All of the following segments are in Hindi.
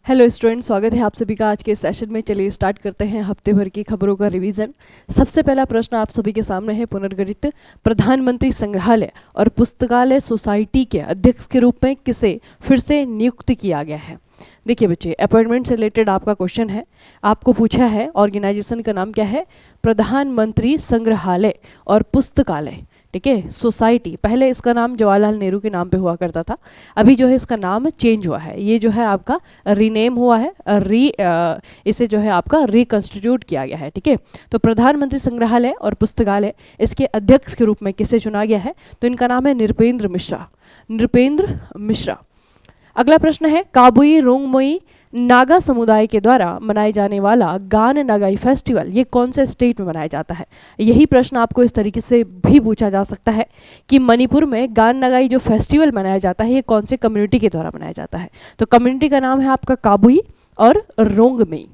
हेलो स्टूडेंट, स्वागत है आप सभी का आज के सेशन में। चलिए स्टार्ट करते हैं हफ्ते भर की खबरों का रिवीजन। सबसे पहला प्रश्न आप सभी के सामने है। पुनर्गठित प्रधानमंत्री संग्रहालय और पुस्तकालय सोसाइटी के अध्यक्ष के रूप में किसे फिर से नियुक्त किया गया है? देखिए बच्चे, अपॉइंटमेंट से रिलेटेड आपका क्वेश्चन है। आपको पूछा है ऑर्गेनाइजेशन का नाम क्या है? प्रधानमंत्री संग्रहालय और पुस्तकालय, ठीक है, सोसाइटी। पहले इसका नाम जवाहरलाल नेहरू के नाम पे हुआ करता था, अभी जो है इसका नाम चेंज हुआ है। ये जो है आपका रीनेम हुआ है, इसे जो है आपका रिकंस्टिट्यूट किया गया है, ठीक है। तो प्रधानमंत्री संग्रहालय और पुस्तकालय, इसके अध्यक्ष के रूप में किसे चुना गया है? तो इनका नाम है नृपेंद्र मिश्रा। नृपेंद्र मिश्रा। अगला प्रश्न है, काबुई रोंगमोई नागा समुदाय के द्वारा मनाए जाने वाला गान नगाई फेस्टिवल ये कौन से स्टेट में मनाया जाता है? यही प्रश्न आपको इस तरीके से भी पूछा जा सकता है कि मणिपुर में गान नगाई जो फेस्टिवल मनाया जाता है ये कौन से कम्युनिटी के द्वारा मनाया जाता है? तो कम्युनिटी का नाम है आपका काबुई और रोंगमेई।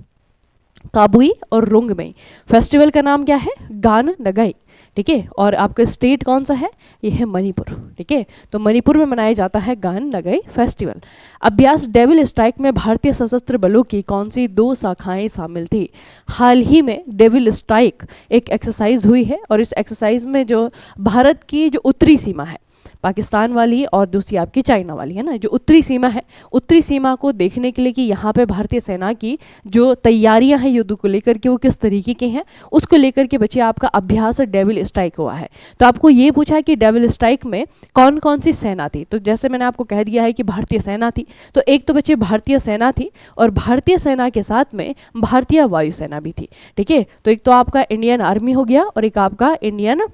काबुई और रोंगमेई। फेस्टिवल का नाम क्या है? गान नगाई, ठीक है। और आपका स्टेट कौन सा है? ये है मणिपुर, ठीक है। तो मणिपुर में मनाया जाता है गान नगाई फेस्टिवल। अभ्यास डेविल स्ट्राइक में भारतीय सशस्त्र बलों की कौन सी 2 शाखाएं शामिल थी? हाल ही में डेविल स्ट्राइक एक एक्सरसाइज हुई है और इस एक्सरसाइज में जो भारत की जो उत्तरी सीमा है, पाकिस्तान वाली और दूसरी आपकी चाइना वाली है ना, जो उत्तरी सीमा है, उत्तरी सीमा को देखने के लिए कि यहाँ पे भारतीय सेना की जो तैयारियां हैं युद्ध को लेकर के वो किस तरीके की हैं, उसको लेकर के बच्चे आपका अभ्यास डेविल स्ट्राइक हुआ है। तो आपको ये पूछा है कि डेविल स्ट्राइक में कौन कौन सी सेना थी। तो जैसे मैंने आपको कह दिया है कि भारतीय सेना थी, तो एक तो बच्चे भारतीय सेना थी और भारतीय सेना के साथ में भारतीय वायुसेना भी थी, ठीक है। तो एक तो आपका इंडियन आर्मी हो गया और एक आपका इंडियन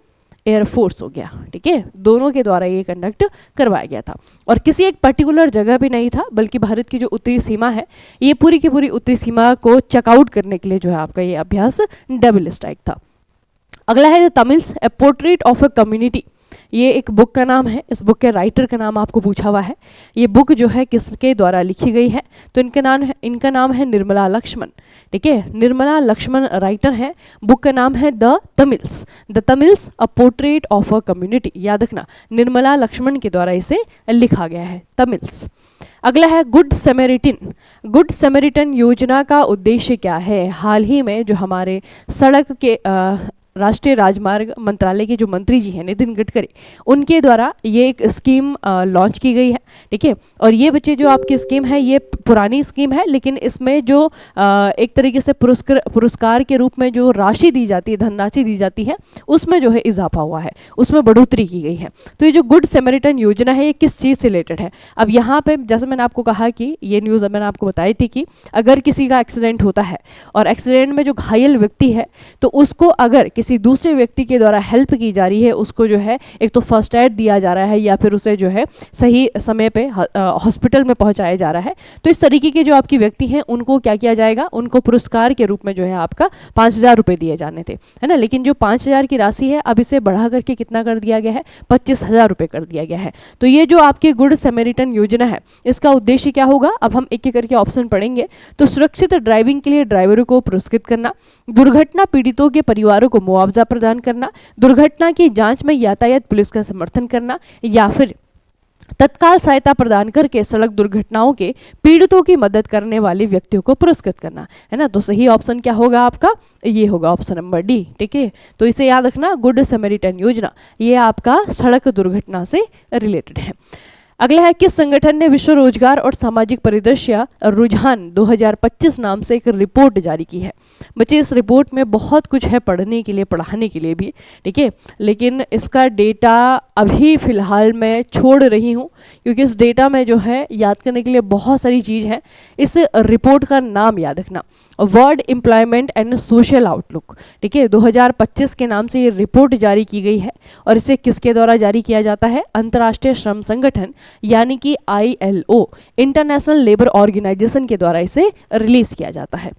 एयरफोर्स हो गया, ठीक है। दोनों के द्वारा ये कंडक्ट करवाया गया था और किसी एक पर्टिकुलर जगह पे नहीं था, बल्कि भारत की जो उत्तरी सीमा है, ये पूरी की पूरी उत्तरी सीमा को चेकआउट करने के लिए जो है आपका ये अभ्यास डेविल स्ट्राइक था। अगला है Tamils A portrait of a community. ये एक बुक का नाम है, इस बुक के राइटर का नाम आपको पूछा हुआ है। ये बुक जो है किसके द्वारा लिखी गई है? तो इनका नाम है निर्मला लक्ष्मण, ठीक है। निर्मला लक्ष्मण राइटर है। बुक का नाम है the Tamils a portrait of a community. याद रखना, निर्मला लक्ष्मण के द्वारा इसे लिखा गया है, तमिल्स। अगला है गुड समेरिटन। गुड समेरिटन योजना का उद्देश्य क्या है? हाल ही में जो हमारे सड़क के राष्ट्रीय राजमार्ग मंत्रालय के जो मंत्री जी हैं नितिन गडकरी, उनके द्वारा ये एक स्कीम लॉन्च की गई है, ठीक है। और ये बच्चे जो आपकी स्कीम है ये पुरानी स्कीम है, लेकिन इसमें जो एक तरीके से पुरस्कार के रूप में जो राशि दी जाती है, धनराशि दी जाती है, उसमें जो है इजाफा हुआ है, उसमें बढ़ोतरी की गई है। तो ये जो गुड समेरिटन योजना है ये किस चीज़ से रिलेटेड है? अब यहाँ पे जैसे मैंने आपको कहा कि ये न्यूज़ मैंने आपको बताई थी कि अगर किसी का एक्सीडेंट होता है और एक्सीडेंट में जो घायल व्यक्ति है, तो उसको अगर किसी दूसरे व्यक्ति के द्वारा हेल्प की जा रही है, उसको जो है एक तो फर्स्ट एड दिया जा रहा है या फिर उसे जो है सही समय पे हॉस्पिटल में पहुंचाया जा रहा है, तो इस तरीके के जो आपकी व्यक्ति हैं उनको क्या किया जाएगा? उनको पुरस्कार के रूप में जो है आपका 5,000 रुपये दिए जाने थे, है ना। लेकिन जो 5,000 की राशि है अब इसे बढ़ा करके कितना कर दिया गया है? 25,000 रुपये कर दिया गया है। तो ये जो आपकी गुड समेरिटन योजना है, इसका उद्देश्य क्या होगा? अब हम एक एक करके ऑप्शन पढ़ेंगे। तो सुरक्षित ड्राइविंग के लिए ड्राइवरों को पुरस्कृत करना, दुर्घटना पीड़ितों के परिवारों को मुआवजा प्रदान करना, दुर्घटना की जांच में यातायात पुलिस का समर्थन करना, या फिर तत्काल सहायता प्रदान करके सड़क दुर्घटनाओं के पीड़ितों की मदद करने वाले व्यक्तियों को पुरस्कृत करना, है ना। तो सही ऑप्शन क्या होगा आपका? ये होगा ऑप्शन नंबर डी, ठीक है। तो इसे याद रखना, गुड समेरिटन योजना ये आपका सड़क दुर्घटना से रिलेटेड है। अगला है, किस संगठन ने विश्व रोजगार और सामाजिक परिदृश्य रुझान 2025 नाम से एक रिपोर्ट जारी की है? बच्चे, इस रिपोर्ट में बहुत कुछ है पढ़ने के लिए, पढ़ाने के लिए भी, ठीक है, लेकिन इसका डेटा अभी फ़िलहाल मैं छोड़ रही हूँ क्योंकि इस डेटा में जो है याद करने के लिए बहुत सारी चीज़ है। इस रिपोर्ट का नाम याद रखना, world employment and social outlook, ठीक है। 2025 के नाम से ये रिपोर्ट जारी की गई है और इसे किसके द्वारा जारी किया जाता है? अंतर्राष्ट्रीय श्रम संगठन यानी कि ILO, इंटरनेशनल लेबर ऑर्गेनाइजेशन के द्वारा इसे रिलीज किया जाता है।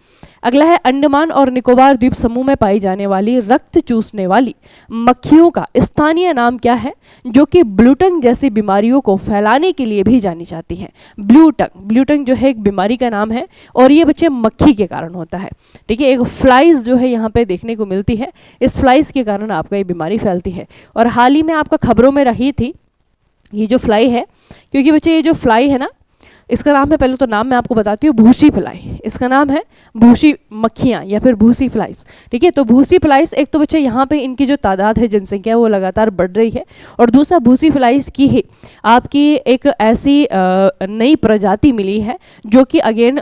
अगला है, अंडमान और निकोबार द्वीप समूह में पाई जाने वाली रक्त चूसने वाली मक्खियों का स्थानीय नाम क्या है, जो कि ब्लूटंग जैसी बीमारियों को फैलाने के लिए भी जानी जाती है? ब्लूटंग जो है एक बीमारी का नाम है और ये बच्चे मक्खी के कारण होता है, ठीक है। एक फ्लाइज जो है यहाँ पे देखने को मिलती है, इस फ्लाइज के कारण आपका ये बीमारी फैलती है और हाल ही में आपका खबरों में रही थी ये जो फ्लाई है, क्योंकि बच्चे ये जो फ्लाई है ना, इसका नाम है, पहले तो नाम मैं आपको बताती हूँ, भूसी फ्लाई। इसका नाम है भूसी मक्खियाँ या फिर भूसी फ्लाइज। ठीक है, तो भूसी फ्लाइज एक तो बच्चे यहाँ पे इनकी जो तादाद है, जनसंख्या, वो लगातार बढ़ रही है। और दूसरा, भूसी फ्लाइज की ही आपकी एक ऐसी नई प्रजाति मिली है जो कि अगेन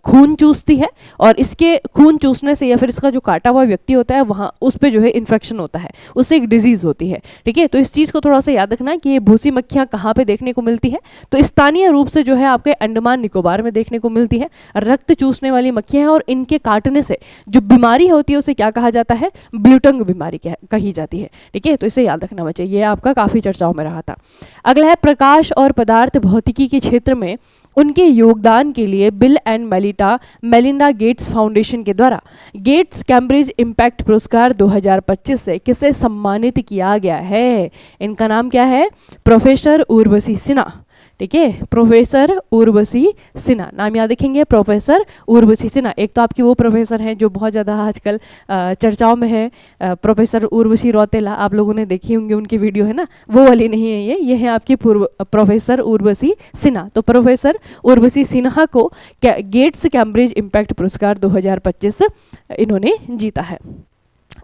खून चूसती है, और इसके खून चूसने से या फिर इसका जो काटा हुआ व्यक्ति होता है वहाँ उस पर जो है इन्फेक्शन होता है, उससे एक डिजीज होती है। ठीक है, तो इस चीज़ को थोड़ा सा याद रखना कि ये भूसी मक्खियाँ कहाँ पे देखने को मिलती है। तो स्थानीय रूप से जो है आपके अंडमान निकोबार में देखने को मिलती है। रक्त चूसने वाली मक्खियाँ हैं और इनके काटने से जो बीमारी होती है उसे क्या कहा जाता है, ब्लूटंग बीमारी कही जाती है। ठीक है, तो इसे याद रखना बच्चे, ये आपका काफ़ी चर्चाओं में रहा था। अगला है प्रकाश और पदार्थ भौतिकी के क्षेत्र में उनके योगदान के लिए bill and Melinda Gates foundation के द्वारा गेट्स कैम्ब्रिज इम्पैक्ट पुरस्कार 2025 से किसे सम्मानित किया गया है। इनका नाम क्या है, प्रोफेसर उर्वशी सिन्हा। ठीक है, प्रोफेसर उर्वशी सिन्हा, नाम याद रखेंगे, प्रोफेसर उर्वशी सिन्हा। एक तो आपकी वो प्रोफेसर हैं जो बहुत ज़्यादा आजकल चर्चाओं में है, प्रोफेसर उर्वशी रौतेला, आप लोगों ने देखी होंगी उनकी वीडियो, है ना, वो वाली नहीं है ये है आपकी प्रोफेसर उर्वशी सिन्हा। तो प्रोफेसर उर्वशी सिन्हा को गेट्स कैम्ब्रिज इम्पैक्ट पुरस्कार 2025 इन्होंने जीता है।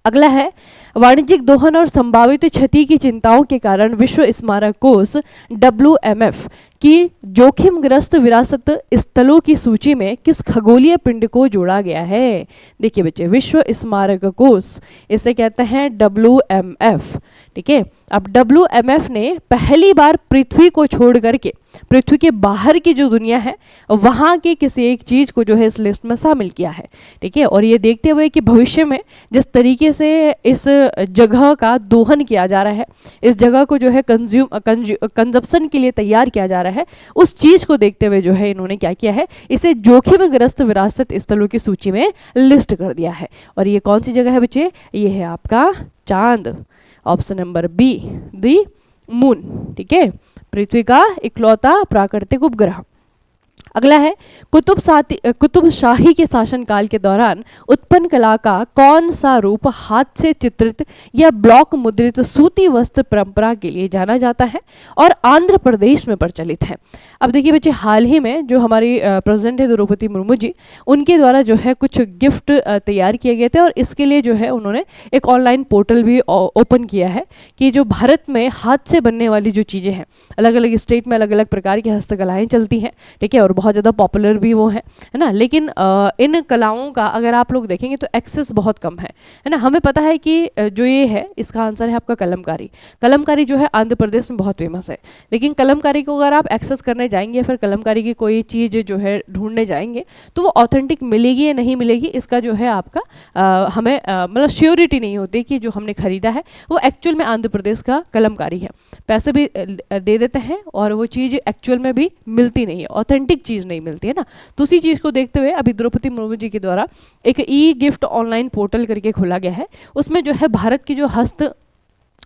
अगला है वाणिज्यिक दोहन और संभावित क्षति की चिंताओं के कारण विश्व स्मारक कोष WMF की जोखिमग्रस्त विरासत स्थलों की सूची में किस खगोलीय पिंड को जोड़ा गया है। देखिए बच्चे, विश्व स्मारक कोष, इसे कहते हैं WMF। ठीक है, अब WMF ने पहली बार पृथ्वी को छोड़ करके पृथ्वी के बाहर की जो दुनिया है वहाँ की किसी एक चीज़ को जो है इस लिस्ट में शामिल किया है। ठीक है, और ये देखते हुए कि भविष्य में जिस तरीके से इस जगह का दोहन किया जा रहा है, इस जगह को जो है कंजप्शन के लिए तैयार किया जा रहा है, उस चीज़ को देखते हुए जो है इन्होंने क्या किया है, इसे जोखिमग्रस्त विरासत स्थलों की सूची में लिस्ट कर दिया है। और ये कौन सी जगह है बच्चे, ये है आपका चांद, ऑप्शन नंबर बी, दी मून। ठीक है, पृथ्वी का इकलौता प्राकृतिक उपग्रह। अगला है कुतुब शाही के शासनकाल के दौरान उत्पन्न कला का कौन सा रूप हाथ से चित्रित या ब्लॉक मुद्रित सूती वस्त्र परंपरा के लिए जाना जाता है और आंध्र प्रदेश में प्रचलित है। अब देखिए बच्चे, हाल ही में जो हमारी प्रेसिडेंट है द्रौपदी मुर्मू जी, उनके द्वारा जो है कुछ गिफ्ट तैयार किए गए थे और इसके लिए जो है उन्होंने एक ऑनलाइन पोर्टल भी ओपन किया है कि जो भारत में हाथ से बनने वाली जो चीज़ें हैं, अलग अलग स्टेट में अलग अलग प्रकार की हस्तकलाएँ चलती हैं। ठीक है, और बहुत ज़्यादा पॉपुलर भी वो है ना, लेकिन इन कलाओं का अगर आप लोग देखेंगे तो एक्सेस बहुत कम है ना। हमें पता है कि जो ये है, इसका आंसर है आपका कलमकारी। कलमकारी जो है आंध्र प्रदेश में बहुत फेमस है, लेकिन कलमकारी को अगर आप एक्सेस करने जाएंगे, फिर कलमकारी की कोई चीज़ जो है ढूंढने जाएंगे तो वो ऑथेंटिक मिलेगी या नहीं मिलेगी, इसका जो है आपका हमें मतलब श्योरिटी नहीं होती कि जो हमने खरीदा है वो एक्चुअल में आंध्र प्रदेश का कलमकारी है। पैसे भी दे देते हैं और वो चीज़ एक्चुअल में भी मिलती नहीं है, ऑथेंटिक चीज़ नहीं मिलती है ना। तो उसी चीज़ को देखते हुए अभी द्रौपदी मुर्मू जी के द्वारा एक ई गिफ्ट ऑनलाइन पोर्टल करके खोला गया है। उसमें जो है भारत की जो हस्त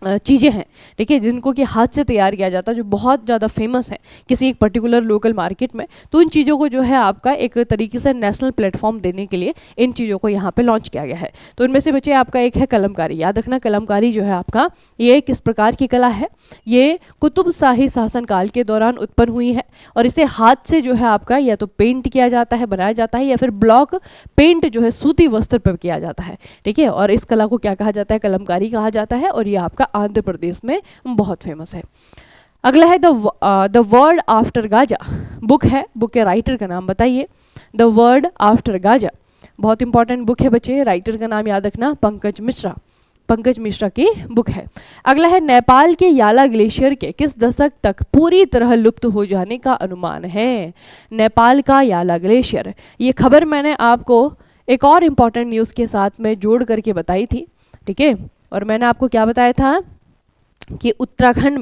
चीज़ें हैं, ठीक है, जिनको कि हाथ से तैयार किया जाता है, जो बहुत ज़्यादा फेमस है किसी एक पर्टिकुलर लोकल मार्केट में, तो इन चीज़ों को जो है आपका एक तरीके से नेशनल प्लेटफॉर्म देने के लिए इन चीज़ों को यहाँ पे लॉन्च किया गया है। तो इनमें से बच्चे आपका एक है कलमकारी। याद रखना, कलमकारी जो है आपका ये किस प्रकार की कला है, ये कुतुब शाही शासनकाल के दौरान उत्पन्न हुई है और इसे हाथ से जो है आपका या तो पेंट किया जाता है, बनाया जाता है, या फिर ब्लॉक पेंट जो है सूती वस्त्र पर किया जाता है। ठीक है, और इस कला को क्या कहा जाता है, कलमकारी कहा जाता है और ये आपका आंध्र प्रदेश में बहुत फेमस है। अगला है the word after Gaza. Book है, बुक के राइटर का नाम बताइए। द वर्ड आफ्टर गाजा बहुत इंपॉर्टेंट बुक है बच्चे, राइटर का नाम याद रखना, पंकज मिश्रा की बुक है। अगला है नेपाल के याला ग्लेशियर के किस दशक तक पूरी तरह लुप्त हो जाने का अनुमान है। नेपाल का याला ग्लेशियर, ये खबर मैंने आपको एक और इम्पॉर्टेंट न्यूज़ के साथ में जोड़ करके बताई थी। ठीक है, और मैंने आपको क्या बताया था कि उत्तराखंड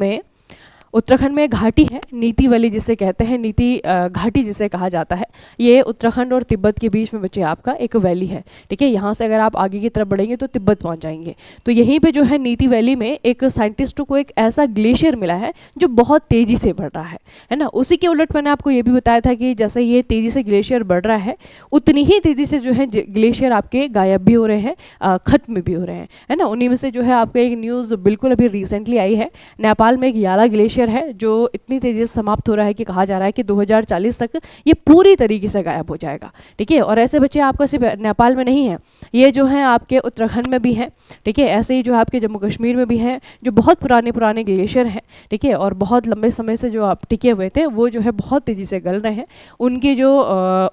में घाटी है, नीति वैली जिसे कहते हैं, नीति घाटी जिसे कहा जाता है, ये उत्तराखंड और तिब्बत के बीच में बच्चे आपका एक वैली है। ठीक है, यहाँ से अगर आप आगे की तरफ बढ़ेंगे तो तिब्बत पहुँच जाएंगे। तो यहीं पे जो है नीति वैली में एक साइंटिस्टों को एक ऐसा ग्लेशियर मिला है जो बहुत तेज़ी से बढ़ रहा है ना। उसी के उलट मैंने आपको ये भी बताया था कि जैसे ये तेज़ी से ग्लेशियर बढ़ रहा है, उतनी ही तेज़ी से जो है ग्लेशियर आपके गायब भी हो रहे हैं, ख़त्म भी हो रहे हैं, है ना। उन्हीं में से जो है आपका एक न्यूज़ बिल्कुल अभी रिसेंटली आई है, नेपाल में एक याला ग्लेशियर ग्लेशियर है जो इतनी तेजी से समाप्त हो रहा है कि कहा जा रहा है कि 2040 तक ये पूरी तरीके से गायब हो जाएगा। ठीक है, और ऐसे बच्चे आपका सिर्फ नेपाल में नहीं है, ये जो है आपके उत्तराखंड में भी हैं। ठीक है, ऐसे ही जो है आपके जम्मू कश्मीर में भी हैं, जो बहुत पुराने ग्लेशियर हैं। ठीक है, और बहुत लंबे समय से जो आप टिके हुए थे वो जो है बहुत तेज़ी से गल रहे हैं, उनकी जो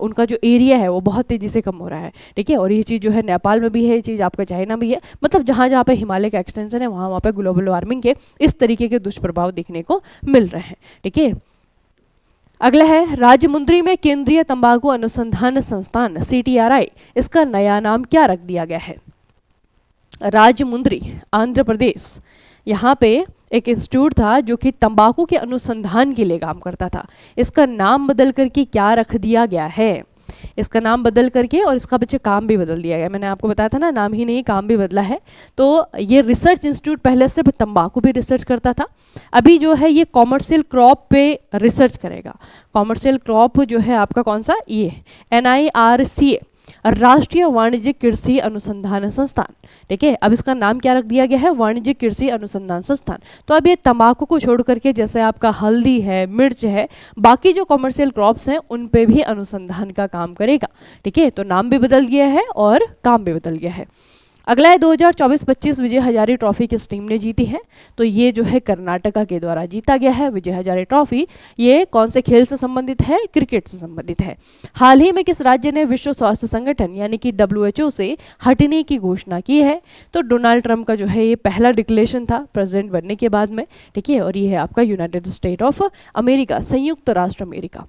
उनका जो एरिया है वो बहुत तेज़ी से कम हो रहा है। ठीक है, और ये चीज़ जो है नेपाल में भी है, ये चीज़ आपका चाइना भी है, मतलब जहाँ जहाँ पे हिमालय का एक्सटेंशन है वहाँ पे ग्लोबल वार्मिंग के इस तरीके के दुष्प्रभाव देखने को मिल रहे हैं। ठीक है, अगला है राजमुंद्री में केंद्रीय तंबाकू अनुसंधान संस्थान CTRI, इसका नया नाम क्या रख दिया गया है? राजमुंद्री, आंध्र प्रदेश, यहाँ पे एक इंस्टीट्यूट था जो कि तंबाकू के अनुसंधान के लिए काम करता था। इसका नाम बदल करके क्या रख दिया गया है? इसका नाम बदल करके और इसका बच्चे काम भी बदल दिया गया। मैंने आपको बताया था ना, नाम ही नहीं काम भी बदला है। तो ये रिसर्च इंस्टीट्यूट पहले से तंबाकू पे रिसर्च करता था, अभी जो है ये कॉमर्शियल क्रॉप पे रिसर्च करेगा। कॉमर्शियल क्रॉप जो है आपका कौन सा, ये NIRCA, राष्ट्रीय वाणिज्यिक कृषि अनुसंधान संस्थान। ठीक है, अब इसका नाम क्या रख दिया गया है? वाणिज्यिक कृषि अनुसंधान संस्थान। तो अब ये तंबाकू को छोड़ करके जैसे आपका हल्दी है, मिर्च है, बाकी जो कॉमर्शियल क्रॉप्स हैं उन पे भी अनुसंधान का काम करेगा। ठीक है, तो नाम भी बदल गया है और काम भी बदल गया है। अगला है 2024-25 विजय हजारे ट्रॉफी किस टीम ने जीती है? तो ये जो है कर्नाटका के द्वारा जीता गया है विजय हजारे ट्रॉफी। ये कौन से खेल से संबंधित है? क्रिकेट से संबंधित है। हाल ही में किस राज्य ने विश्व स्वास्थ्य संगठन यानी कि WHO से हटने की घोषणा की है? तो डोनाल्ड ट्रंप का जो है ये पहला डिक्लेरेशन था प्रेसिडेंट बनने के बाद में। ठीक है, और ये है आपका यूनाइटेड स्टेट ऑफ अमेरिका, संयुक्त राष्ट्र अमेरिका।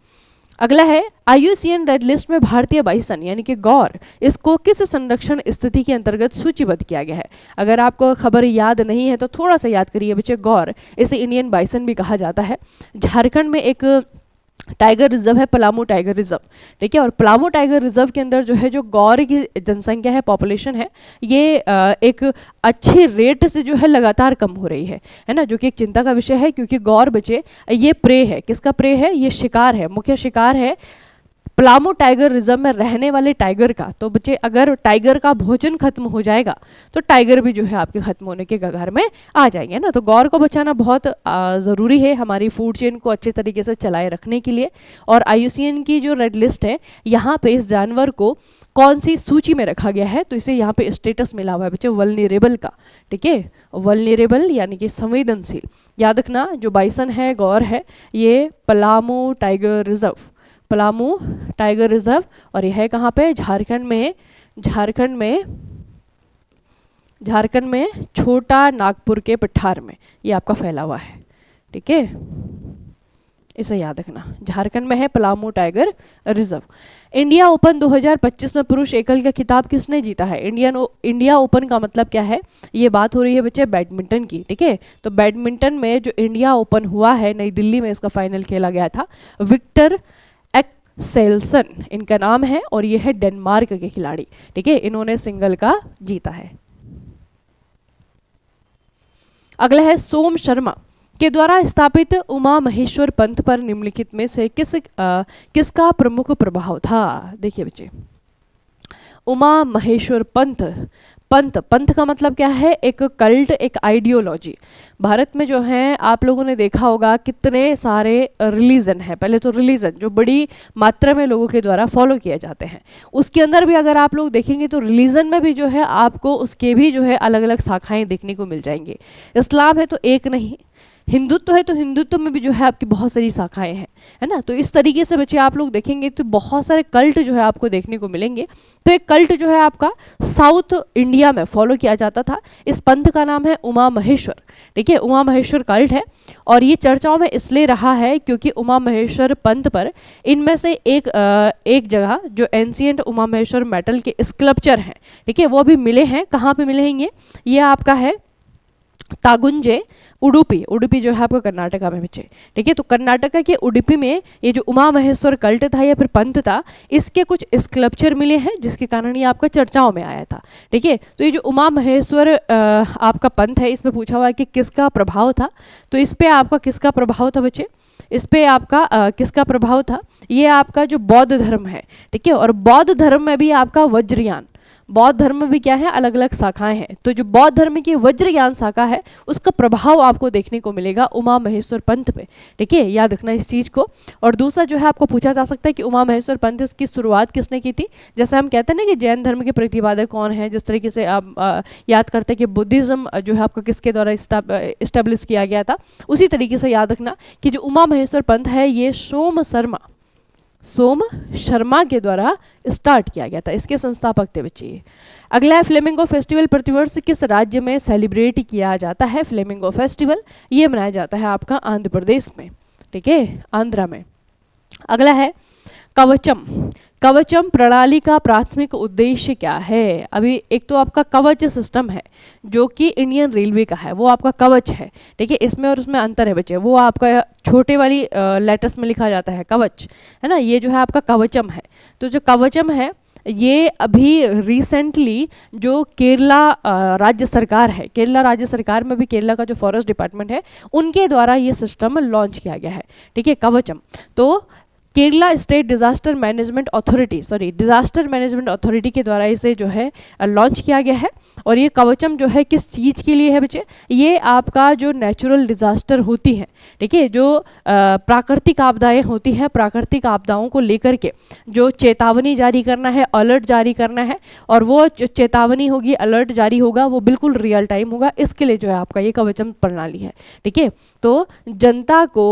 अगला है IUCN रेड लिस्ट में भारतीय बाइसन यानी कि गौर, इसको किस संरक्षण स्थिति के अंतर्गत सूचीबद्ध किया गया है? अगर आपको खबर याद नहीं है तो थोड़ा सा याद करिए बच्चे, गौर, इसे इंडियन बाइसन भी कहा जाता है। झारखंड में एक टाइगर रिजर्व है, पलामू टाइगर रिजर्व। ठीक है, और पलामू टाइगर रिजर्व के अंदर जो है जो गौर की जनसंख्या है, पॉपुलेशन है, ये एक अच्छे रेट से जो है लगातार कम हो रही है ना, जो कि एक चिंता का विषय है क्योंकि गौर बचे ये प्रे है, किसका प्रे है? ये शिकार है, मुख्य शिकार है पलामू टाइगर रिजर्व में रहने वाले टाइगर का। तो बच्चे अगर टाइगर का भोजन खत्म हो जाएगा तो टाइगर भी जो है आपके खत्म होने के कगार में आ जाएंगे ना। तो गौर को बचाना बहुत ज़रूरी है हमारी फूड चेन को अच्छे तरीके से चलाए रखने के लिए। और IUCN की जो रेड लिस्ट है यहाँ पे इस जानवर को कौन सी सूची में रखा गया है? तो इसे यहाँ पे स्टेटस मिला हुआ है बच्चे वल्नरेबल का। ठीक है, वल्नरेबल यानी कि संवेदनशील। याद रखना, जो बाइसन है, गौर है, ये Palamu tiger reserve, Palamu tiger reserve, और यह है कहाँ पे? झारखंड में, झारखंड में छोटा नागपुर के पठार में ये आपका फैला हुआ है। ठीक है, इसे याद रखना, झारखंड में है Palamu tiger reserve. India open 2025 में पुरुष एकल का खिताब किसने जीता है? इंडिया ओपन का मतलब क्या है? ये बात हो रही है बच्चे बैडमिंटन की। ठीक है, तो बैडमिंटन में जो इंडिया ओपन हुआ है नई दिल्ली में, इसका फाइनल खेला गया था। विक्टर एक्सेल्सन इनका नाम है और ये है डेनमार्क के खिलाड़ी। ठीक है, इन्होंने सिंगल का जीता है। अगला है सोम शर्मा के द्वारा स्थापित उमा महेश्वर पंथ पर निम्नलिखित में से किसका प्रमुख प्रभाव था? देखिए बच्चे, उमा महेश्वर पंथ का मतलब क्या है? एक कल्ट, एक आइडियोलॉजी। भारत में जो है आप लोगों ने देखा होगा कितने सारे रिलीजन है। पहले तो रिलीजन जो बड़ी मात्रा में लोगों के द्वारा फॉलो किए जाते हैं, उसके अंदर भी अगर आप लोग देखेंगे तो रिलीजन में भी जो है आपको उसके भी जो है अलग अलग शाखाएं देखने को मिल जाएंगी। इस्लाम है तो एक नहीं, हिंदुत्व है तो हिंदुत्व में भी जो है आपकी बहुत सारी शाखाएं हैं, है ना। तो इस तरीके से बच्चे आप लोग देखेंगे तो बहुत सारे कल्ट जो है आपको देखने को मिलेंगे। तो एक कल्ट जो है आपका साउथ इंडिया में फॉलो किया जाता था। इस पंथ का नाम है उमा महेश्वर। ठीक है, उमा महेश्वर कल्ट है और ये चर्चाओं में इसलिए रहा है क्योंकि उमा महेश्वर पंथ पर इनमें से एक जगह जो एंशिएंट उमा महेश्वर मेटल के स्कल्पचर हैं, ठीक है, वो भी मिले हैं। कहाँ पे मिले हैं ये आपका है तागुंजे, उडुपी जो है आपका कर्नाटका में बच्चे। ठीक है, तो कर्नाटका के उडुपी में ये जो उमा महेश्वर कल्ट था या फिर पंथ था, इसके कुछ स्कल्पचर मिले हैं जिसके कारण ये आपका चर्चाओं में आया था। ठीक है, तो ये जो उमा महेश्वर आपका पंथ है, इसमें पूछा हुआ है कि किसका प्रभाव था। तो इस पे आपका किसका प्रभाव था बच्चे? इस पे आपका किसका प्रभाव था? ये आपका जो बौद्ध धर्म है। ठीक है, और बौद्ध धर्म में भी आपका वज्रयान, बौद्ध धर्म में भी क्या है, अलग अलग शाखाएं हैं। तो जो बौद्ध धर्म की वज्रज्ञान शाखा है उसका प्रभाव आपको देखने को मिलेगा उमा महेश्वर पंथ पे, ठीक है, याद रखना इस चीज को। और दूसरा जो है आपको पूछा जा सकता है कि उमा महेश्वर पंथ की शुरुआत किसने की थी। जैसे हम कहते हैं ना कि जैन धर्म के प्रतिपादक कौन है, जिस तरीके से आप याद करते हैं कि बुद्धिज्म जो है आपका किसके द्वारा इस्टेब्लिश किया गया था, उसी तरीके से याद रखना कि जो उमा महेश्वर पंथ है ये सोम शर्मा के द्वारा स्टार्ट किया गया था, इसके संस्थापक थे बच्चे। अगला है फ्लेमिंगो फेस्टिवल प्रतिवर्ष किस राज्य में सेलिब्रेट किया जाता है। फ्लेमिंगो फेस्टिवल ये मनाया जाता है आपका आंध्र प्रदेश में, ठीक है, आंध्रा में। अगला है कवचम प्रणाली का प्राथमिक उद्देश्य क्या है। अभी एक तो आपका कवच सिस्टम है जो कि इंडियन रेलवे का है, वो आपका कवच है, ठीक है, इसमें और उसमें अंतर है बच्चे। वो आपका छोटे वाली लेटर्स में लिखा जाता है कवच, है ना, ये जो है आपका कवचम है। तो जो कवचम है ये अभी रिसेंटली जो केरला राज्य सरकार है, केरला राज्य सरकार में भी केरला का जो फॉरेस्ट डिपार्टमेंट है उनके द्वारा ये सिस्टम लॉन्च किया गया है, ठीक है, कवचम। तो Kerala state disaster management authority के द्वारा इसे जो है लॉन्च किया गया है। और ये कवचम जो है किस चीज़ के लिए है बच्चे, ये आपका जो नेचुरल डिजास्टर होती है, ठीक है, जो प्राकृतिक आपदाएं होती हैं, प्राकृतिक आपदाओं को लेकर के जो चेतावनी जारी करना है, अलर्ट जारी करना है, और वो चेतावनी होगी, अलर्ट जारी होगा, वो बिल्कुल रियल टाइम होगा, इसके लिए जो है आपका ये कवचम प्रणाली है, ठीक है। तो जनता को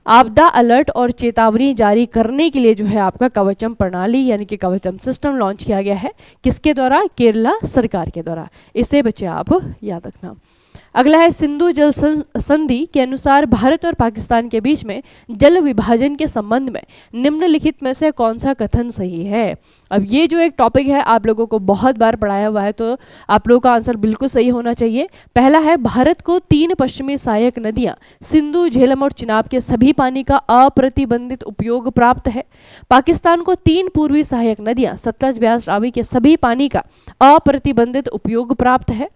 आपदा अलर्ट और चेतावनी जारी करने के लिए जो है आपका कवचम प्रणाली यानी कि कवचम सिस्टम लॉन्च किया गया है, किसके द्वारा, केरला सरकार के द्वारा। इसे बच्चे आप याद रखना। अगला है सिंधु जल संधि के अनुसार भारत और पाकिस्तान के बीच में जल विभाजन के संबंध में निम्नलिखित में से कौन सा कथन सही है। अब ये जो एक टॉपिक है आप लोगों को बहुत बार पढ़ाया हुआ है, तो आप लोगों का आंसर बिल्कुल सही होना चाहिए। पहला है भारत को 3 पश्चिमी सहायक नदियां सिंधु, झेलम और चिनाब के सभी पानी का अप्रतिबंधित उपयोग प्राप्त है। पाकिस्तान को 3 पूर्वी सहायक नदियां सतलज, ब्यास, रावी के सभी पानी का अप्रतिबंधित उपयोग प्राप्त है।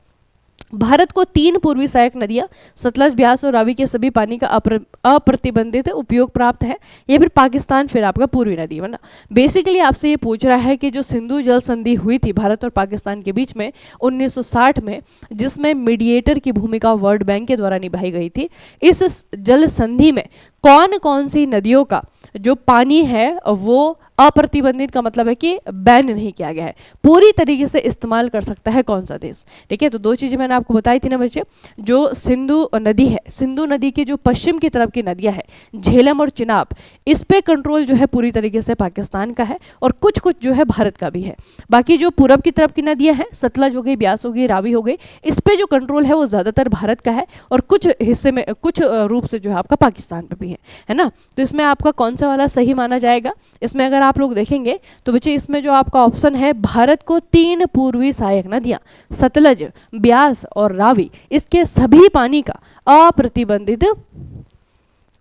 भारत को 3 पूर्वी सहायक नदियां सतलज, ब्यास और रावी के सभी पानी का अप्रतिबंधित उपयोग प्राप्त है। या फिर पाकिस्तान फिर आपका पूर्वी नदी है ना। बेसिकली आपसे ये पूछ रहा है कि जो सिंधु जल संधि हुई थी भारत और पाकिस्तान के बीच में 1960 में, जिसमें मीडिएटर की भूमिका वर्ल्ड बैंक के द्वारा निभाई गई थी, इस जल संधि में कौन कौन सी नदियों का जो पानी है वो अप्रतिबंधित का मतलब है कि बैन नहीं किया गया है, पूरी तरीके से इस्तेमाल कर सकता है कौन सा देश, ठीक है। तो 2 चीजें मैंने आपको बताई थी ना बच्चे, जो सिंधु नदी है, सिंधु नदी की जो पश्चिम की तरफ की नदियां हैं झेलम और चिनाब, इस पे कंट्रोल जो है पूरी तरीके से पाकिस्तान का है और कुछ कुछ जो है भारत का भी है। बाकी जो पूरब की तरफ की नदियां हैं, सतलज हो गई, ब्यास हो गई, रावी हो गई, इस पे जो कंट्रोल है वो ज्यादातर भारत का है और कुछ हिस्से में कुछ रूप से जो है आपका पाकिस्तान पे भी है ना। तो इसमें आपका कौन सा वाला सही माना जाएगा। इसमें अगर आप लोग देखेंगे तो बच्चे इसमें जो आपका ऑप्शन है, भारत को 3 पूर्वी सहायक नदियां सतलज, ब्यास और रावी, इसके सभी पानी का अप्रतिबंधित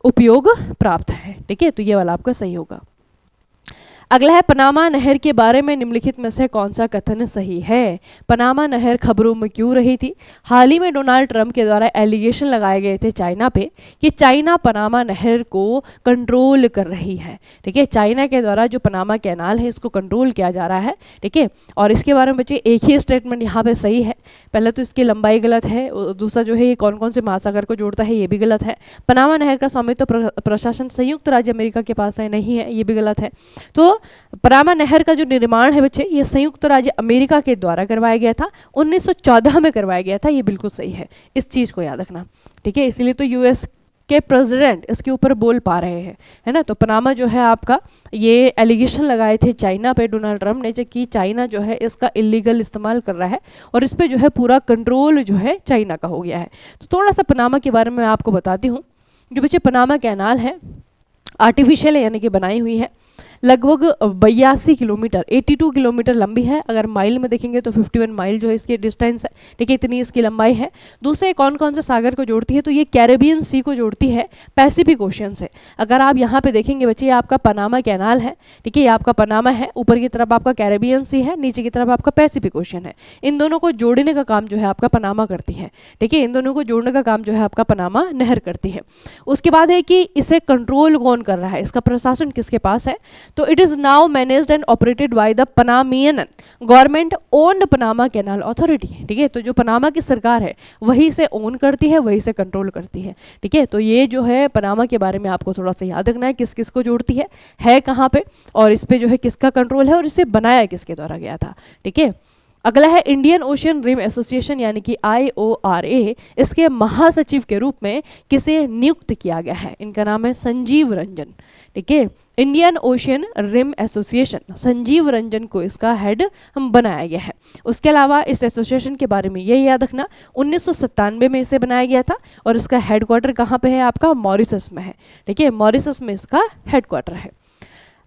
उपयोग प्राप्त है, ठीक है। तो ये वाला आपका सही होगा। अगला है पनामा नहर के बारे में निम्नलिखित में से कौन सा कथन सही है। पनामा नहर खबरों में क्यों रही थी। हाल ही में डोनाल्ड ट्रंप के द्वारा एलिगेशन लगाए गए थे चाइना पे कि चाइना पनामा नहर को कंट्रोल कर रही है, ठीक है। चाइना के द्वारा जो पनामा कैनाल है इसको कंट्रोल किया जा रहा है, ठीक है। और इसके बारे में बच्चे एक ही स्टेटमेंट यहाँ पे सही है। पहले तो इसकी लंबाई गलत है, दूसरा जो है ये कौन कौन से महासागर को जोड़ता है ये भी गलत है। पनामा नहर का स्वामित्व प्रशासन संयुक्त राज्य अमेरिका के पास है, नहीं है, ये भी गलत है। तो पनामा नहर का जो निर्माण है बच्चे ये संयुक्त राज्य अमेरिका के द्वारा करवाया गया था, 1914 में करवाया गया था, ये बिल्कुल सही है, इस चीज को याद रखना, ठीक है। इसलिए तो यूएस के प्रेसिडेंट इसके ऊपर बोल पा रहे हैं, है ना। तो पनामा जो है आपका ये एलिगेशन लगाए थे चाइना पे डोनाल्ड ट्रंप ने, जो कि चाइना जो है इसका इलीगल इस्तेमाल कर रहा है और इस पे जो है पूरा कंट्रोल जो है चाइना का हो गया है। तो थोड़ा सा पनामा के बारे में आपको बताती हूँ। जो बच्चे पनामा कैनाल है आर्टिफिशियल है, यानी कि बनाई हुई है, लगभग 82 किलोमीटर 82 किलोमीटर लंबी है। अगर माइल में देखेंगे तो 51 माइल जो है इसकी डिस्टेंस है, ठीक है, इतनी इसकी लंबाई है। दूसरे कौन कौन से सागर को जोड़ती है, तो ये कैरेबियन सी को जोड़ती है पैसिफिक ओशियन से। अगर आप यहाँ पे देखेंगे बच्चे, ये आपका पनामा कैनाल है, ठीक है, ये आपका पनामा है, ऊपर की तरफ आपका कैरेबियन सी है, नीचे की तरफ आपका पैसिफिक ओशियन है। इन दोनों को जोड़ने का काम जो है आपका पनामा करती है, ठीक है, इन दोनों को जोड़ने का काम जो है आपका पनामा नहर करती है। उसके बाद है कि इसे कंट्रोल कौन कर रहा है, इसका प्रशासन किसके पास है, तो it is now managed and operated by the Panamanian government owned Panama canal authority. ठीक है, तो जो पनामा की सरकार है वही से ओन करती है, वही से कंट्रोल करती है। ठीक है, तो ये जो है पनामा के बारे में आपको थोड़ा सा याद रखना है, किस किस को जोड़ती है कहाँ पे, और इस पे जो है किसका कंट्रोल है और इसे बनाया किसके द्वारा गया था। ठीक है, अगला है इंडियन ओशियन रिम एसोसिएशन यानी कि IORA। इसके महासचिव के रूप में किसे नियुक्त किया गया है? इनका नाम है संजीव रंजन। ठीक है, Indian Ocean Rim Association, Sanjeev Ranjan को इसका हेड हम बनाया गया है। उसके अलावा इस एसोसिएशन के बारे में ये याद रखना 1997 में इसे बनाया गया था और इसका हेडक्वार्टर कहाँ पे है आपका? मॉरिशस में है। ठीक है, मॉरिशस में इसका हेडक्वार्टर है।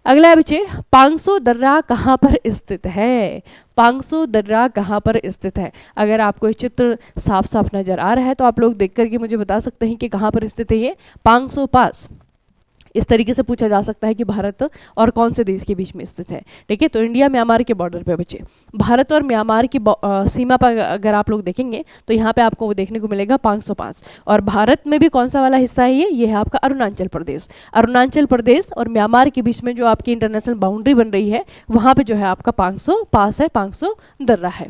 अगला है बच्चे, पांगसो दर्रा कहाँ पर स्थित है? पांगसो दर्रा कहाँ पर स्थित है? अगर आपको ये चित्र साफ साफ नजर आ रहा है तो आप लोग देख करके मुझे बता सकते हैं कि कहाँ पर स्थित है ये पांगसो पास। इस तरीके से पूछा जा सकता है कि भारत और कौन से देश के बीच में स्थित है। ठीक है, तो इंडिया म्यांमार के बॉर्डर पे बच्चे, भारत और म्यांमार की सीमा पर अगर आप लोग देखेंगे तो यहाँ पे आपको वो देखने को मिलेगा 505। और भारत में भी कौन सा वाला हिस्सा है ये है आपका अरुणाचल प्रदेश। अरुणाचल प्रदेश और म्यांमार के बीच में जो आपकी इंटरनेशनल बाउंड्री बन रही है वहाँ पे जो है आपका 500 पास है, 500 दर्रा है।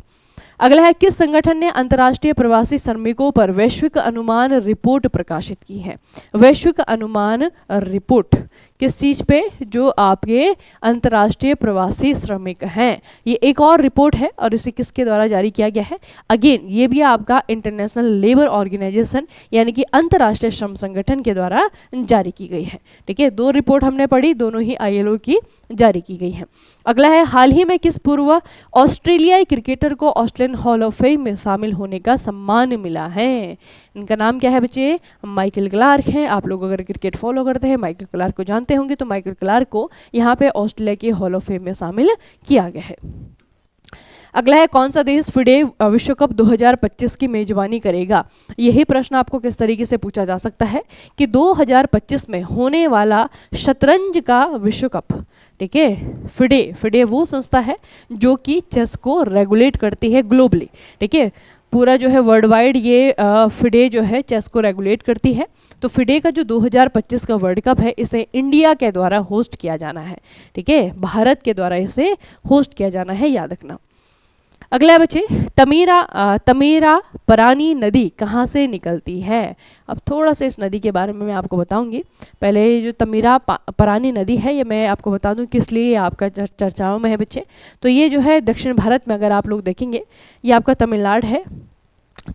अगला है, किस संगठन ने अंतर्राष्ट्रीय प्रवासी श्रमिकों पर वैश्विक अनुमान रिपोर्ट प्रकाशित की है? वैश्विक अनुमान रिपोर्ट किस चीज पे? जो आपके अंतर्राष्ट्रीय प्रवासी श्रमिक हैं। ये एक और रिपोर्ट है और इसे किसके द्वारा जारी किया गया है? अगेन ये भी आपका इंटरनेशनल लेबर ऑर्गेनाइजेशन यानी कि अंतर्राष्ट्रीय श्रम संगठन के द्वारा जारी की गई है। ठीक है, 2 रिपोर्ट हमने पढ़ी, दोनों ही ILO की जारी की गई है। अगला है, हाल ही में किस पूर्व ऑस्ट्रेलियाई क्रिकेटर को ऑस्ट्रेलियन हॉल ऑफ फेम में शामिल होने का सम्मान मिला है? इनका नाम क्या है बच्चे? माइकल क्लार्क हैं। आप लोग अगर क्रिकेट फॉलो करते हैं माइकल क्लार्क को जानते होंगे, तो माइकल क्लार्क को यहाँ पे ऑस्ट्रेलिया के हॉल ऑफ फेम में शामिल किया गया है। अगला है, कौन सा देश फिडे विश्व कप 2025 की मेजबानी करेगा? यही प्रश्न आपको किस तरीके से पूछा जा सकता है कि 2025 में होने वाला शतरंज का विश्व कप। ठीक है, फिडे वो संस्था है जो कि चेस को रेगुलेट करती है ग्लोबली। ठीक है, पूरा जो है वर्ल्ड वाइड ये फिडे जो है चेस को रेगुलेट करती है। तो फिडे का जो 2025 का वर्ल्ड कप है इसे इंडिया के द्वारा होस्ट किया जाना है। ठीक है, भारत के द्वारा इसे होस्ट किया जाना है, याद रखना। अगला है बच्चे, तमीरा परानी नदी कहाँ से निकलती है? अब थोड़ा सा इस नदी के बारे में मैं आपको बताऊंगी। पहले जो तमीरा परानी नदी है ये मैं आपको बता दूं किस लिए आपका चर्चाओं में है बच्चे। तो ये जो है दक्षिण भारत में अगर आप लोग देखेंगे ये आपका तमिलनाडु है।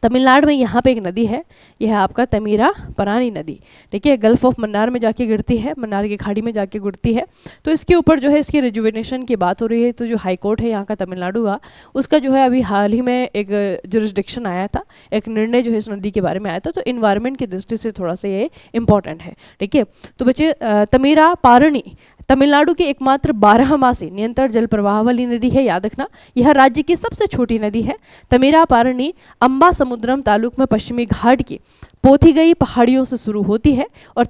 तमिलनाडु में यहाँ पे एक नदी है, यह है आपका तमीरा परानी नदी। ठीक है, गल्फ ऑफ मन्नार में जाके गिरती है, मन्नार की खाड़ी में जाके गिरती है। तो इसके ऊपर जो है इसकी रिजुवेनेशन की बात हो रही है। तो जो हाई कोर्ट है यहाँ का तमिलनाडु का, उसका जो है अभी हाल ही में एक जुरिस्डिक्शन आया था, एक निर्णय जो है इस नदी के बारे में आया था। तो इन्वायरमेंट की दृष्टि से थोड़ा सा ये इंपॉर्टेंट है। ठीक है, तो बच्चे तमीरा पारणी तमिलनाडु की एकमात्र 12मासी निरंतर जल प्रवाह वाली नदी है, याद रखना। यह राज्य की सबसे छोटी नदी है। तमीरा पारणी अंबा समुद्रम तालुक में पश्चिमी घाट की पोथीगई पहाड़ियों से शुरू होती है और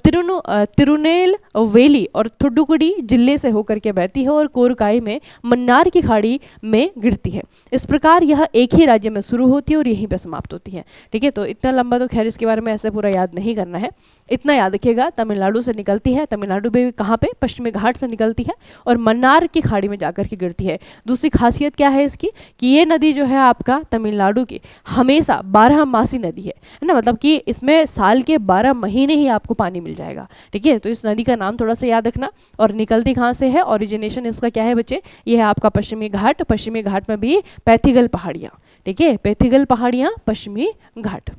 तिरुनेलवेली और थुडुकुडी जिले से होकर के बहती है और कोरकाई में मन्नार की खाड़ी में गिरती है। इस प्रकार यह एक ही राज्य में शुरू होती है और यहीं पे समाप्त होती है। ठीक है, तो इतना लंबा तो खैर इसके बारे में ऐसे पूरा याद नहीं करना है, इतना याद रखिएगा। तमिलनाडु से निकलती है, तमिलनाडु में कहाँ पे? पश्चिमी घाट से निकलती है और मन्नार की खाड़ी में जाकर के गिरती है। दूसरी खासियत क्या है इसकी कि ये नदी जो है आपका तमिलनाडु की हमेशा 12मासी नदी है ना, मतलब कि इसमें साल के 12 महीने ही आपको पानी मिल जाएगा। ठीक है, तो इस नदी का नाम थोड़ा सा याद रखना। और निकलती कहाँ से है? ओरिजिनेशन इसका क्या है बच्चे? ये है आपका पश्चिमी घाट। पश्चिमी घाट में भी पैथिगल पहाड़ियाँ। ठीक है, पैथिगल पहाड़ियाँ, पश्चिमी घाट।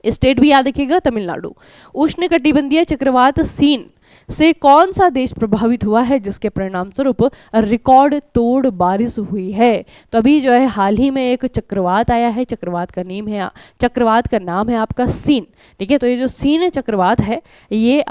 स्टेट भी याद रखिएगा तमिलनाडु। उष्णकटिबंधीय चक्रवात सीन से कौन सा देश प्रभावित हुआ है जिसके परिणाम स्वरूप रिकॉर्ड तोड़ बारिश हुई है? तो अभी जो है हाल ही में एक चक्रवात आया है, चक्रवात का नाम है आपका सीन। ठीक है, तो ये जो सीन चक्रवात है ये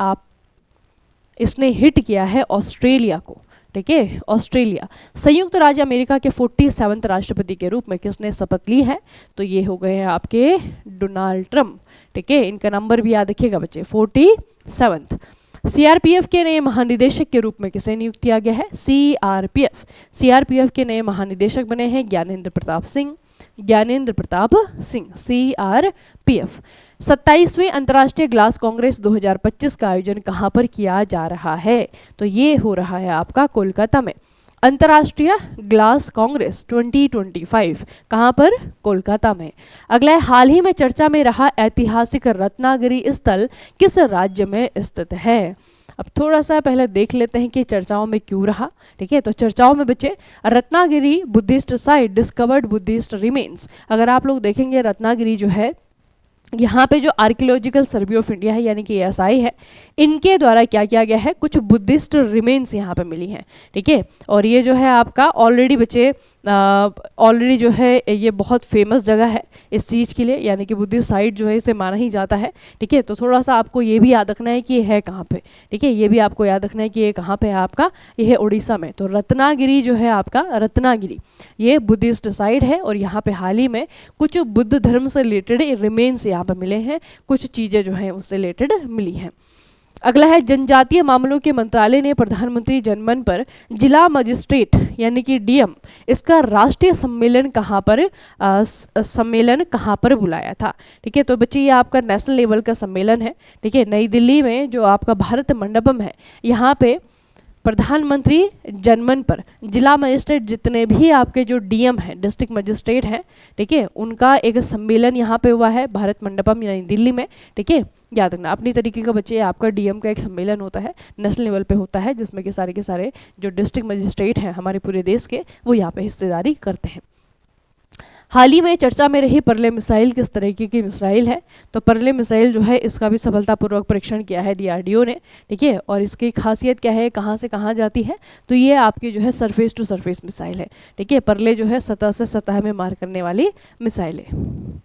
इसने हिट किया है ऑस्ट्रेलिया को। ठीक है, ऑस्ट्रेलिया। संयुक्त राज्य अमेरिका के 47वें राष्ट्रपति के रूप में किसने शपथ ली है? तो ये हो गए हैं आपके डोनाल्ड ट्रंप। ठीक है, इनका नंबर भी याद रखिएगा बच्चे, 47। सीआरपीएफ के नए महानिदेशक के रूप में किसे नियुक्त किया गया है? सीआरपीएफ के नए महानिदेशक बने हैं ज्ञानेंद्र प्रताप सिंह। ज्ञानेंद्र प्रताप सिंह, CRPF। 27वीं अंतर्राष्ट्रीय ग्लास कांग्रेस 2025 का आयोजन कहाँ पर किया जा रहा है? तो ये हो रहा है आपका कोलकाता में। अंतर्राष्ट्रीय ग्लास कांग्रेस 2025 कहाँ पर? कोलकाता में। अगला है, हाल ही में चर्चा में रहा ऐतिहासिक रत्नागिरी स्थल किस राज्य में स्थित है? अब थोड़ा सा पहले देख लेते हैं कि चर्चाओं में क्यों रहा। ठीक है, तो चर्चाओं में बच्चे Ratnagiri Buddhist site discovered Buddhist remains. अगर आप लोग देखेंगे रत्नागिरी जो है, यहाँ पे जो आर्कियोलॉजिकल सर्वे ऑफ इंडिया है यानी कि ASI है, इनके द्वारा क्या किया गया है, कुछ बुद्धिस्ट रिमेन्स यहाँ पे मिली हैं। ठीक है, और ये जो है आपका ऑलरेडी बच्चे ऑलरेडी जो है ये बहुत फेमस जगह है इस चीज़ के लिए, यानी कि बुद्धिस्ट साइट जो है इसे माना ही जाता है। ठीक है, तो थोड़ा सा आपको ये भी याद रखना है कि ये है कहाँ पे। ठीक है, ये भी आपको याद रखना है कि ये कहाँ पे है आपका, ये है उड़ीसा में। तो रत्नागिरी जो है आपका, रत्नागिरी ये बुद्धिस्ट साइट है और यहाँ पे हाल ही में कुछ बुद्ध धर्म से रिलेटेड रिमेन्स यहाँ पे मिले हैं, कुछ चीज़ें जो हैं उससे रिलेटेड मिली हैं। अगला है, जनजातीय मामलों के मंत्रालय ने प्रधानमंत्री जनमन पर जिला मजिस्ट्रेट यानी कि DM इसका राष्ट्रीय सम्मेलन कहाँ पर बुलाया था? ठीक है, तो बच्चे ये आपका नेशनल लेवल का सम्मेलन है। ठीक है, नई दिल्ली में जो आपका भारत मंडपम है, यहाँ पे प्रधानमंत्री जनमन पर जिला मजिस्ट्रेट जितने भी आपके जो DM हैं, डिस्ट्रिक्ट मजिस्ट्रेट हैं, ठीक है, उनका एक सम्मेलन यहाँ पे हुआ है भारत मंडपम यानी दिल्ली में। ठीक है, याद रखना अपनी तरीके का बच्चे, आपका DM का एक सम्मेलन होता है, नेशनल लेवल पे होता है, जिसमें कि सारे के सारे जो डिस्ट्रिक्ट मजिस्ट्रेट हैं हमारे पूरे देश के, वो यहाँ पे हिस्सेदारी करते हैं। हाल ही में चर्चा में रही परले मिसाइल किस तरीके की मिसाइल है? तो परले मिसाइल जो है इसका भी सफलतापूर्वक परीक्षण किया है DRDO ने। ठीक है, और इसकी खासियत क्या है, कहाँ से कहाँ जाती है? तो ये आपकी जो है सरफेस टू सरफेस मिसाइल है। ठीक है, परले जो है सतह से सतह में मार करने वाली मिसाइल है।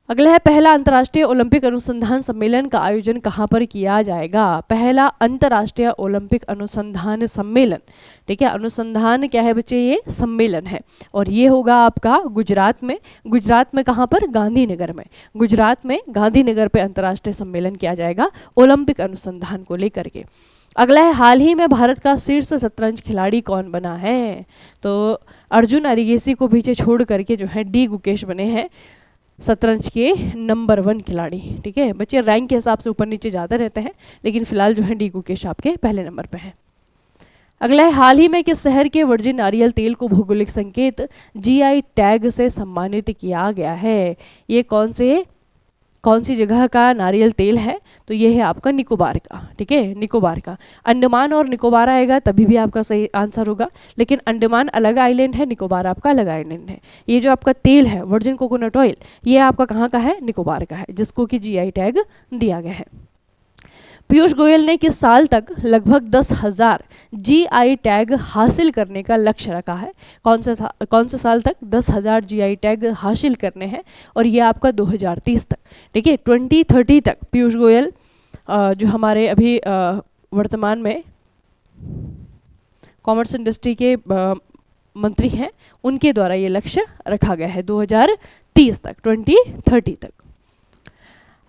अगला है, पहला अंतर्राष्ट्रीय ओलंपिक अनुसंधान सम्मेलन का आयोजन कहाँ पर किया जाएगा? पहला अंतर्राष्ट्रीय ओलंपिक अनुसंधान सम्मेलन, ठीक है, अनुसंधान क्या है बच्चे, ये सम्मेलन है, और ये होगा आपका गुजरात में। गुजरात में कहाँ पर? गांधीनगर में। गुजरात में गांधीनगर पे अंतर्राष्ट्रीय सम्मेलन किया जाएगा ओलंपिक अनुसंधान को लेकर के। अगला है, हाल ही में भारत का शीर्ष शतरंज खिलाड़ी कौन बना है? तो अर्जुन अरिगेसी को पीछे छोड़ करके जो है D गुकेश बने हैं शतरंज के नंबर 1 खिलाड़ी। ठीक है बच्चे, रैंक के हिसाब से ऊपर नीचे जाते रहते हैं, लेकिन फिलहाल जो है D गुकेश आपके पहले नंबर पे है। अगला है, हाल ही में किस शहर के वर्जिन नारियल तेल को भौगोलिक संकेत GI टैग से सम्मानित किया गया है? ये कौन सी जगह का नारियल तेल है? तो ये है आपका निकोबार का। ठीक है, निकोबार का। अंडमान और निकोबार आएगा तभी भी आपका सही आंसर होगा, लेकिन अंडमान अलग आइलैंड है, निकोबार आपका अलग आइलैंड है। ये जो आपका तेल है वर्जिन कोकोनट ऑयल, ये आपका कहाँ का है? निकोबार का है, जिसको कि GI टैग दिया गया है। पीयूष गोयल ने किस साल तक लगभग 10,000 GI टैग हासिल करने का लक्ष्य रखा है? कौन से साल तक 10,000 GI टैग हासिल करने हैं? और ये आपका 2030 तक। ठीक है, 2030 तक पीयूष गोयल जो हमारे अभी वर्तमान में कॉमर्स इंडस्ट्री के मंत्री हैं, उनके द्वारा ये लक्ष्य रखा गया है 2030 तक, 2030 तक।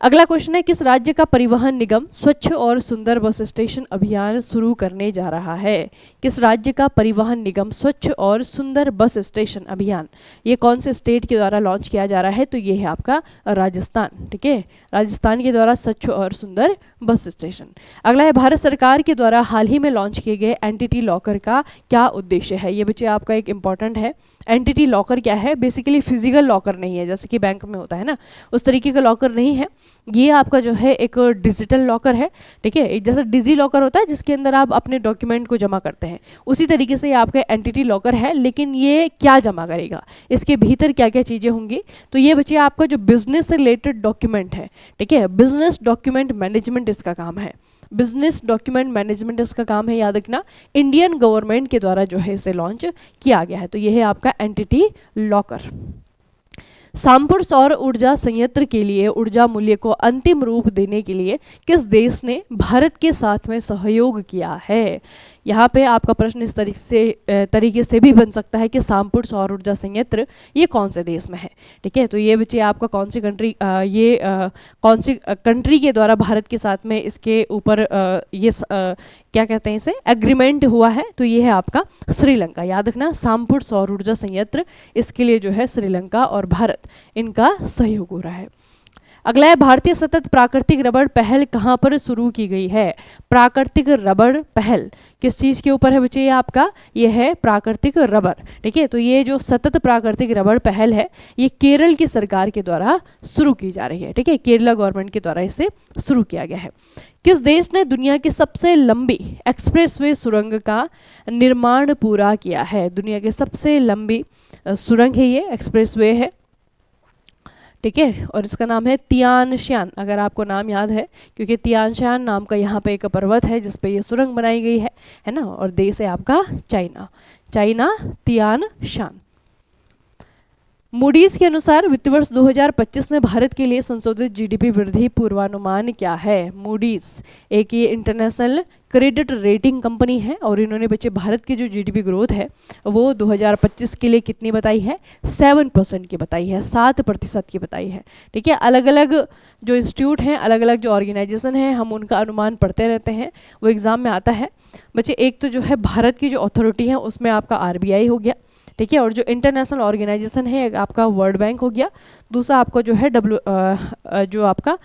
अगला क्वेश्चन है, किस राज्य का परिवहन निगम स्वच्छ और सुंदर बस स्टेशन अभियान शुरू करने जा रहा है? किस राज्य का परिवहन निगम स्वच्छ और सुंदर बस स्टेशन अभियान, ये कौन से स्टेट के द्वारा लॉन्च किया जा रहा है? तो ये है आपका राजस्थान। ठीक है, राजस्थान के द्वारा स्वच्छ और सुंदर बस स्टेशन। अगला है, भारत सरकार के द्वारा हाल ही में लॉन्च किए गए एंटिटी लॉकर का क्या उद्देश्य है? ये बच्चे आपका एक इंपॉर्टेंट है। एंटिटी लॉकर क्या है? बेसिकली फिजिकल लॉकर नहीं है, जैसे कि बैंक में होता है ना, उस तरीके का लॉकर नहीं है। ये आपका जो है एक डिजिटल लॉकर है। ठीक है, जैसे डिजी लॉकर होता है जिसके अंदर आप अपने डॉक्यूमेंट को जमा करते हैं, उसी तरीके से ये आपका एंटिटी लॉकर है। लेकिन ये क्या जमा करेगा, इसके भीतर क्या क्या चीज़ें होंगी? तो ये बच्चे आपका जो बिजनेस से रिलेटेड डॉक्यूमेंट है, ठीक है, बिजनेस डॉक्यूमेंट मैनेजमेंट इसका काम है। बिजनेस डॉक्यूमेंट मैनेजमेंट इसका काम है, याद रखना। इंडियन गवर्नमेंट के द्वारा जो है इसे लॉन्च किया गया है। तो ये है आपका एंटिटी लॉकर। सामपुर सौर ऊर्जा संयंत्र के लिए ऊर्जा मूल्य को अंतिम रूप देने के लिए किस देश ने भारत के साथ में सहयोग किया है? यहाँ पे आपका प्रश्न इस तरीके से भी बन सकता है कि सामपुर सौर ऊर्जा संयंत्र ये कौन से देश में है। ठीक है, तो ये बच्चे आपका कौन सी कंट्री कौन सी कंट्री के द्वारा भारत के साथ में इसके ऊपर क्या कहते हैं इसे एग्रीमेंट हुआ है, तो ये है आपका श्रीलंका। याद रखना, सामपुर सौर ऊर्जा संयंत्र इसके लिए जो है श्रीलंका और भारत इनका सहयोग हो रहा है। अगला है, भारतीय सतत प्राकृतिक रबड़ पहल कहाँ पर शुरू की गई है? प्राकृतिक रबड़ पहल किस चीज़ के ऊपर है बच्चे? ये आपका ये है प्राकृतिक रबड़। ठीक है, तो ये जो सतत प्राकृतिक रबड़ पहल है ये केरल की सरकार के द्वारा शुरू की जा रही है। ठीक है, केरला गवर्नमेंट के द्वारा इसे शुरू किया गया है। किस देश ने दुनिया की सबसे लंबी एक्सप्रेसवे सुरंग का निर्माण पूरा किया है? दुनिया की सबसे लंबी सुरंग है ये, एक्सप्रेसवे है। ठीक है, और इसका नाम है तियान शान, अगर आपको नाम याद है, क्योंकि तियान शान नाम का यहाँ पे एक पर्वत है जिस पे ये सुरंग बनाई गई है ना। और देश है आपका चाइना, तियान शान। मूडीज के अनुसार वित्त वर्ष 2025 में भारत के लिए संशोधित जीडीपी वृद्धि पूर्वानुमान क्या है? मूडीज एक ये इंटरनेशनल क्रेडिट रेटिंग कंपनी है और इन्होंने बच्चे भारत की जो जीडीपी ग्रोथ है वो 2025 के लिए कितनी बताई है? 7% की बताई है, 7% की बताई है। ठीक है, अलग अलग जो इंस्टीट्यूट हैं, अलग अलग जो ऑर्गेनाइजेशन हैं, हम उनका अनुमान पढ़ते रहते हैं, वो एग्जाम में आता है बच्चे। एक तो जो है भारत की जो अथॉरिटी है उसमें आपका RBI हो गया। ठीक है, और जो इंटरनेशनल ऑर्गेनाइजेशन है आपका वर्ल्ड बैंक हो गया। दूसरा आपका जो है जो आपका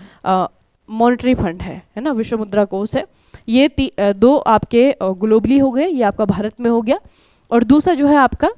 मॉनेटरी फंड है ना, विश्व मुद्रा कोष है। ये दो आपके ग्लोबली हो गए, ये आपका भारत में हो गया। और दूसरा जो है आपका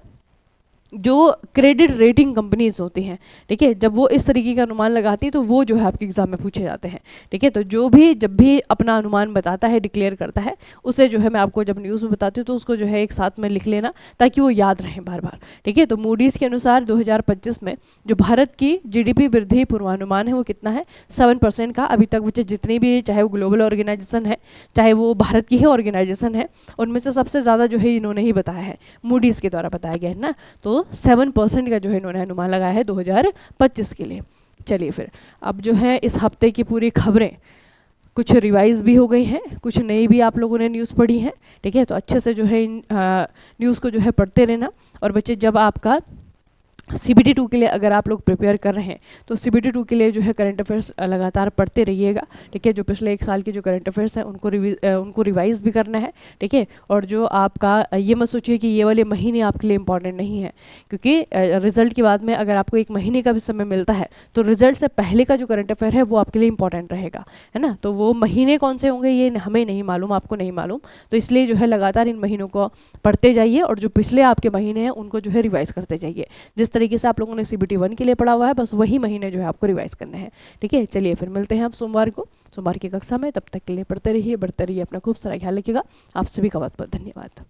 जो क्रेडिट रेटिंग कंपनीज होती हैं, ठीक है, जब वो इस तरीके का अनुमान लगाती है तो वो जो है आपके एग्जाम में पूछे जाते हैं। ठीक है, तो जो भी जब भी अपना अनुमान बताता है, डिक्लेयर करता है, उसे जो है मैं आपको जब न्यूज़ में बताती हूँ तो उसको जो है एक साथ में लिख लेना ताकि वो याद रहे बार बार। ठीक है, तो मूडीज़ के अनुसार 2025 में जो भारत की जीडीपी वृद्धि पूर्वानुमान है वो कितना है? 7% का। अभी तक बच्चे जितनी भी, चाहे वो ग्लोबल ऑर्गेनाइजेशन है, चाहे वो भारत की ही ऑर्गेनाइजेशन है, उनमें से सबसे ज़्यादा जो है इन्होंने ही बताया है, मूडीज़ के द्वारा बताया गया है ना। तो 7% का जो है इन्होंने अनुमान लगाया है 2025 के लिए। चलिए फिर अब जो है इस हफ्ते की पूरी खबरें कुछ रिवाइज भी हो गई हैं, कुछ नई भी आप लोगों ने न्यूज़ पढ़ी हैं। ठीक है, तो अच्छे से जो है इन न्यूज़ को जो है पढ़ते रहना। और बच्चे जब आपका CBT 2 के लिए अगर आप लोग प्रिपेयर कर रहे हैं तो CBT 2 के लिए जो है करंट अफेयर्स लगातार पढ़ते रहिएगा। ठीक है, जो पिछले 1 साल के जो करंट अफेयर्स हैं उनको रिवाइज भी करना है। ठीक है, और जो आपका ये मत सोचिए कि ये वाले महीने आपके लिए इंपॉर्टेंट नहीं है, क्योंकि रिजल्ट के बाद में अगर आपको 1 महीने का भी समय मिलता है तो रिजल्ट से पहले का जो करंट अफेयर है वो आपके लिए इंपॉर्टेंट रहेगा, है ना। तो वो महीने कौन से होंगे ये हमें नहीं मालूम, आपको नहीं मालूम, तो इसलिए जो है लगातार इन महीनों को पढ़ते जाइए और जो पिछले आपके महीने हैं उनको जो है रिवाइज करते जाइए। जिस तरीके से आप लोगों ने CBT 1 के लिए पढ़ा हुआ है बस वही महीने जो है आपको रिवाइज करने हैं। ठीक है, चलिए फिर मिलते हैं आप सोमवार की कक्षा में। तब तक के लिए पढ़ते रहिए, बढ़ते रहिए, अपना खूब सारा ख्याल रखिएगा। आप सभी का बहुत बहुत धन्यवाद।